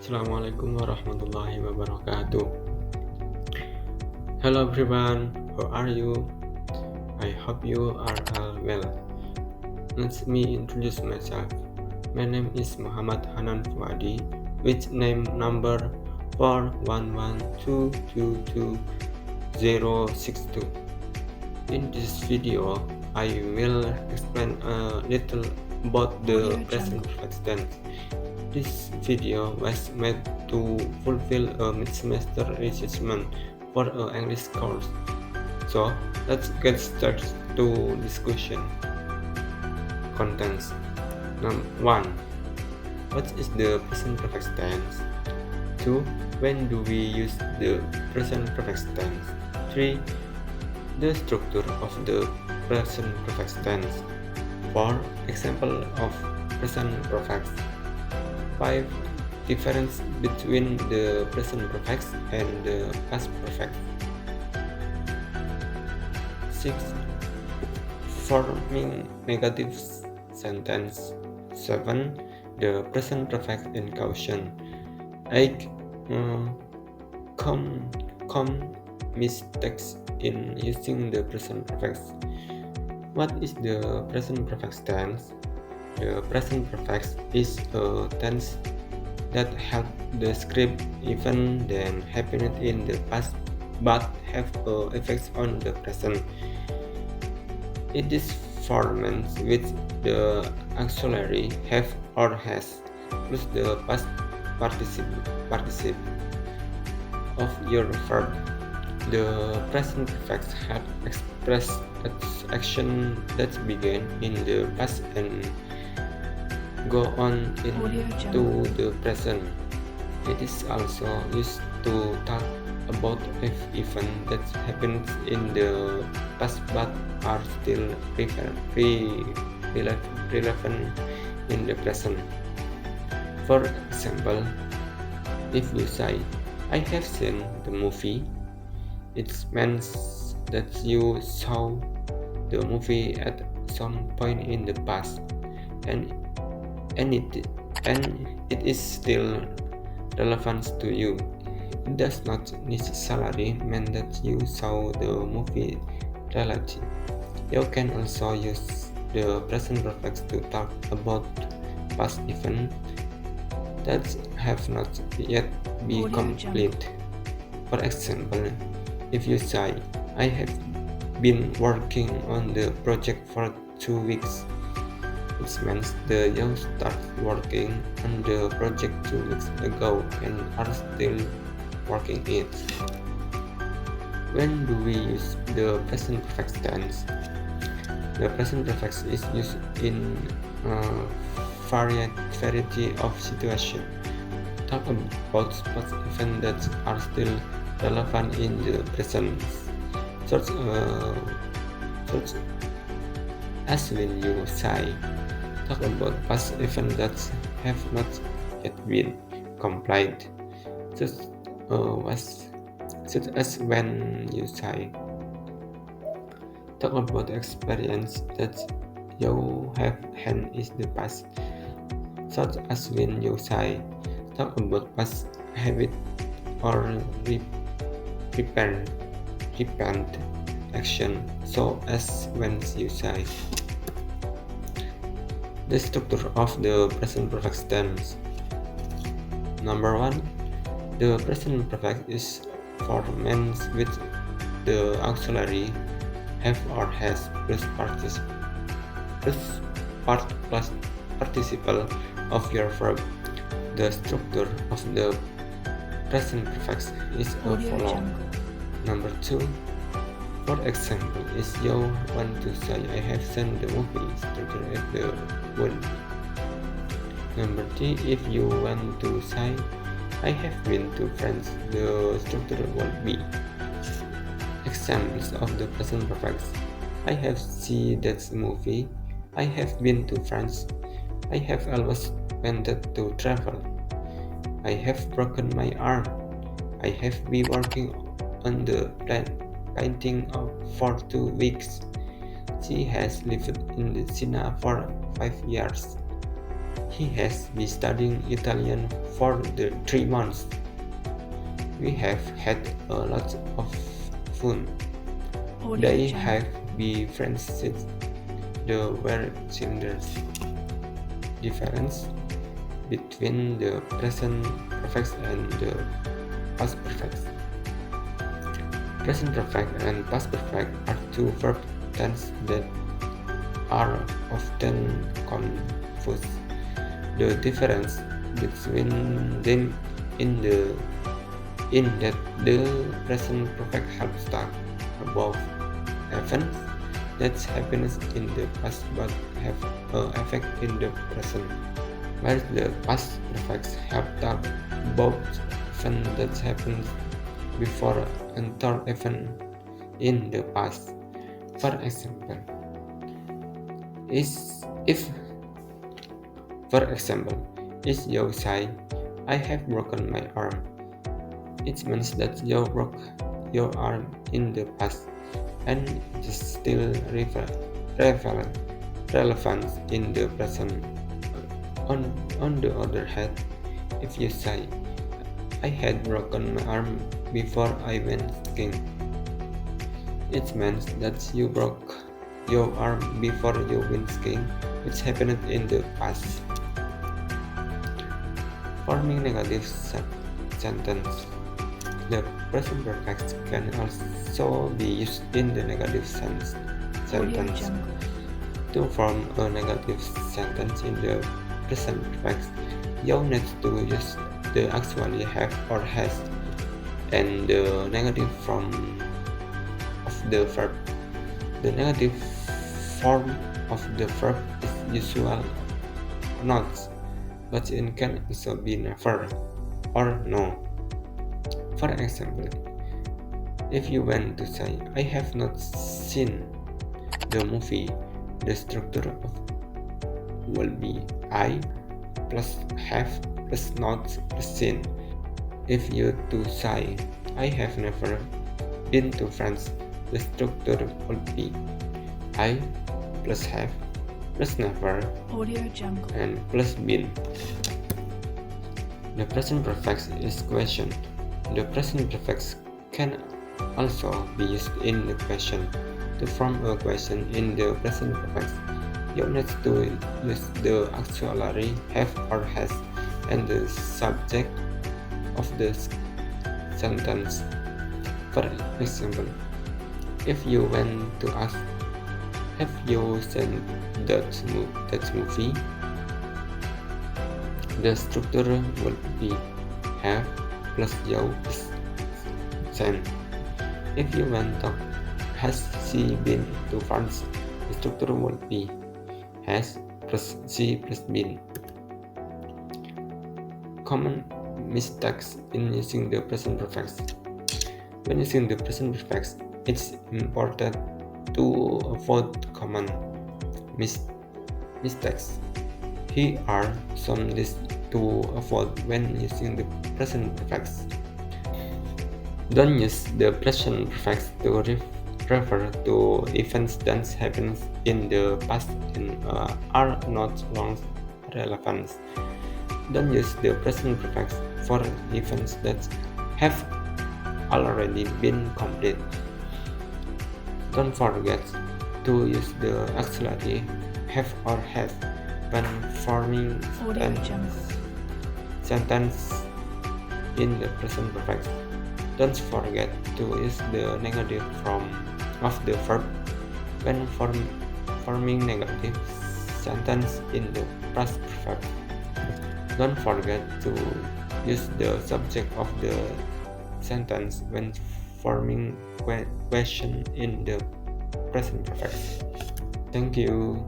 Assalamualaikum warahmatullahi wabarakatuh. Hello everyone, how are you? I hope you are all well. Let me introduce myself. My name is Muhamad Hanan Fuadi, with name number 411222062. In this video, I will explain a little about the present perfect tense. This video was made to fulfill a mid-semester assessment for an English course. So, let's get started to discussion. Contents. 1. What is the present perfect tense? 2. When do we use the present perfect tense? 3. The structure of the present perfect tense. 4. Example of present perfect. 5. Difference between the present perfect and the past perfect. 6. Forming negative sentence. 7. The present perfect in caution. 8. Common mistakes in using the present perfect. What is the present perfect tense? The present perfect is a tense that help describe event that happened in the past but have effects on the present. It is formed with the auxiliary have or has plus the past participle of your verb. The present perfect had expressed its action that began in the past and go on into the present. It is also used to talk about events that happened in the past but are still relevant in the present. For example, if you say, I have seen the movie, it means that you saw the movie at some point in the past and it is still relevant to you. It does not necessarily mean that you saw the movie reality. You can also use the present perfect to talk about past events that have not yet been complete. For example, if you say, I have been working on the project for 2 weeks, it means that you start working on the project 2 weeks ago and are still working it. When do we use the present perfect tense? The present perfect is used in a variety of situations. Talk about past events that are still relevant in the present, such as when you say, talk about past events that have not yet been completed, such as when you say, talk about experience that you have had in the past, such as when you say, talk about past habit or repent action, so as when you say. The structure of the present perfect tense. Number 1. The present perfect is formed with the auxiliary have or has plus participle of your verb. The structure of the present perfect is as follows. Number 2. For example, is you want to say I have seen the movie, structure at the word. Number 3. If you want to say I have been to France, the structure will be. Examples of the present perfect. I have seen that movie. I have been to France. I have always wanted to travel. I have broken my arm. I have been working on the painting for 2 weeks. She has lived in China for 5 years. He has been studying Italian for the 3 months. We have had a lot of fun. They have been friends since the were children. Difference between the present perfect and the past perfect. Present perfect and past perfect are two verb tenses that are often confused. The difference between them in that the present perfect helps talk about events that happens in the past but have an effect in the present, while the past perfect help talk about events that happened before and third event in the past. For example, is if For example, if you say, I have broken my arm, it means that you broke your arm in the past and it is still relevant in the present. On the other hand, if you say, I had broken my arm before I went skiing, it means that you broke your arm before you went skiing, which happened in the past. Forming negative sentence. The present perfect can also be used in the negative sentence. To form a negative sentence in the present perfect, you need to use the actually have or has and the negative form of the verb. The negative form of the verb is usual not, but it can also be never or no. For example, if you want to say, I have not seen the movie, the structure of will be I plus have plus not plus seen. If you to say, I have never been to France, the structure will be I plus have plus never and plus been. The present perfect is question. The present perfect can also be used in the question. To form a question in the present perfect, you need to use the auxiliary have or has and the subject of the sentence. For example, if you want to ask, have you seen that movie? The structure will be have plus you is seen. If you want to has she been to France? The structure will be has plus she plus been. Common mistakes in using the present perfect. When using the present perfect, it's important to avoid common mistakes. Here are some lists to avoid when using the present perfect. Don't use the present perfect to refer to events that happened in the past and are not long relevant. Don't use the present perfect for events that have already been completed. Don't forget to use the auxiliary have or has when forming sentence in the present perfect. Don't forget to use the negative form of the verb when forming negative sentence in the past perfect. Don't forget to use the subject of the sentence when forming question in the present perfect. Thank you.